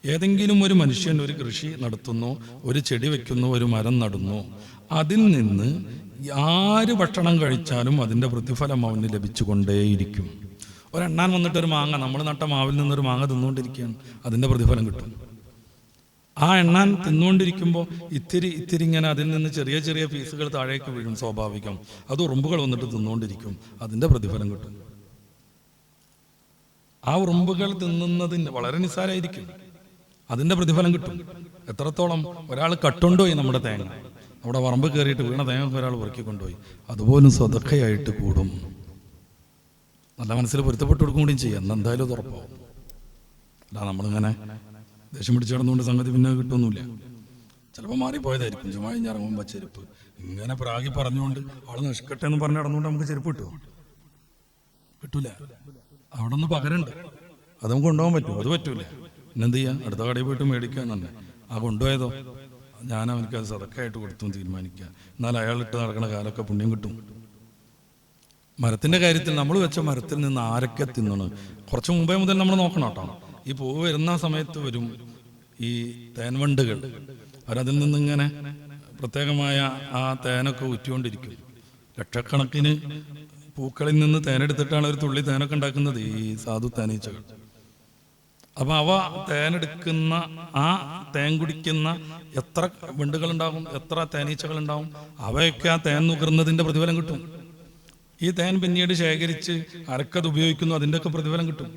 ഏതെങ്കിലും ഒരു മനുഷ്യൻ ഒരു കൃഷി നടത്തുന്നു, ഒരു ചെടി വെക്കുന്നു, ഒരു മരം നടുന്നു, അതിൽ നിന്ന് ആര് ഭക്ഷണം കഴിച്ചാലും അതിൻ്റെ പ്രതിഫലം അവന് ലഭിച്ചുകൊണ്ടേയിരിക്കും. ഒരെണ്ണാൻ വന്നിട്ടൊരു മാങ്ങ, നമ്മൾ നട്ട മാവിൽ നിന്നൊരു മാങ്ങ തിന്നുകൊണ്ടിരിക്കുകയാണ്, അതിൻ്റെ പ്രതിഫലം കിട്ടും. ആ എണ്ണാൻ തിന്നുകൊണ്ടിരിക്കുമ്പോൾ ഇത്തിരി ഇങ്ങനെ അതിൽ നിന്ന് ചെറിയ ചെറിയ പീസുകൾ താഴേക്ക് വീഴും, സ്വാഭാവികം. അത് ഉറുമ്പുകൾ വന്നിട്ട് തിന്നുകൊണ്ടിരിക്കും, അതിൻ്റെ പ്രതിഫലം കിട്ടും. ആ ഉറുമ്പുകൾ തിന്നുന്നതിന് വളരെ നിസ്സാരമായിരിക്കും, അതിൻ്റെ പ്രതിഫലം കിട്ടും. എത്രത്തോളം ഒരാൾ കട്ടുകൊണ്ടുപോയി നമ്മുടെ തേങ്ങ, നമ്മുടെ പറമ്പ് കയറിയിട്ട് വീണ തേങ്ങ ഒരാൾ പെറുക്കി കൊണ്ടുപോയി, അതുപോലും സ്വതക്കയായിട്ട് കൂടും. നല്ല മനസ്സിൽ പൊരുത്തപ്പെട്ട് കൊടുക്കും കൂടിയും ചെയ്യാം, എന്തായാലും അത് ഉറപ്പാവും. അല്ല നമ്മളിങ്ങനെ ദേഷ്യം പിടിച്ച് കിടന്നുകൊണ്ട് സംഗതി പിന്നെ കിട്ടുമൊന്നുമില്ല. ചിലപ്പോൾ മാറിപ്പോയതായിരിക്കും. ചുമ്മാ ഇറങ്ങുമ്പോൾ ചെരുപ്പ് ഇങ്ങനെ പ്രാഗി പറഞ്ഞുകൊണ്ട് ആൾ നശിക്കട്ടെ എന്ന് പറഞ്ഞ് നടന്നുകൊണ്ട് നമുക്ക് ചെരുപ്പ് കിട്ടുമോ? കിട്ടൂല. അവിടെ ഒന്ന് പകരണ്ട്, അത് നമുക്ക് കൊണ്ടുപോകാൻ പറ്റുമോ? അത് പറ്റൂല. പിന്നെന്ത് ചെയ്യാം? അടുത്ത കടയിൽ പോയിട്ട് മേടിക്കാൻ തന്നെ. ആ കൊണ്ടുപോയതോ ഞാൻ അവനക്ക് അത് സദക്കയായിട്ട് കൊടുത്തു തീരുമാനിക്കുക. എന്നാൽ അയാളിട്ട് നടക്കുന്ന കാലമൊക്കെ പുണ്യം കിട്ടും. മരത്തിൻ്റെ കാര്യത്തിൽ നമ്മൾ വെച്ച മരത്തിൽ നിന്ന് ആരൊക്കെ തിന്നണം, കുറച്ച് മുമ്പേ മുതൽ നമ്മൾ നോക്കണം കേട്ടോ. ഈ പൂവ് വരുന്ന സമയത്ത് വരും ഈ തേൻവണ്ടുകൾ, അവരതിൽ നിന്നിങ്ങനെ പ്രത്യേകമായ ആ തേനൊക്കെ ഊറ്റിക്കൊണ്ടിരിക്കും. ലക്ഷക്കണക്കിന് പൂക്കളിൽ നിന്ന് തേനെടുത്തിട്ടാണ് ഒരു തുള്ളി തേനൊക്കെ ഉണ്ടാക്കുന്നത് ഈ സാധു തേനീച്ചകൾ. അപ്പം അവ തേനെടുക്കുന്ന, ആ തേൻ കുടിക്കുന്ന എത്ര വണ്ടുകളുണ്ടാകും, എത്ര തേനീച്ചകളുണ്ടാവും, അവയൊക്കെ ആ തേൻ നുകർന്നതിൻ്റെ പ്രതിഫലം കിട്ടും. ഈ തേൻ പിന്നീട് ശേഖരിച്ച് അരക്കത് ഉപയോഗിക്കുന്നു, അതിൻ്റെയൊക്കെ പ്രതിഫലം കിട്ടും.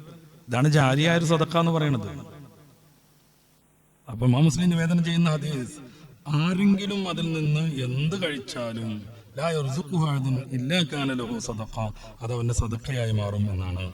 ഇതാണ് ജാരിയായ ഒരു സദക്ക എന്ന് പറയുന്നത്. അപ്പം ഇമാം മുസ്ലിം നിവേദനം ചെയ്യുന്ന ഹദീസ്, ആരെങ്കിലും അതിൽ നിന്ന് എന്ത് കഴിച്ചാലും ലാ യർസുഖുഹു അഹദുൻ ഇല്ലാ കാന ലഹു സദഖ, അത് അവന്റെ സദഖയായി മാറും എന്നാണ്.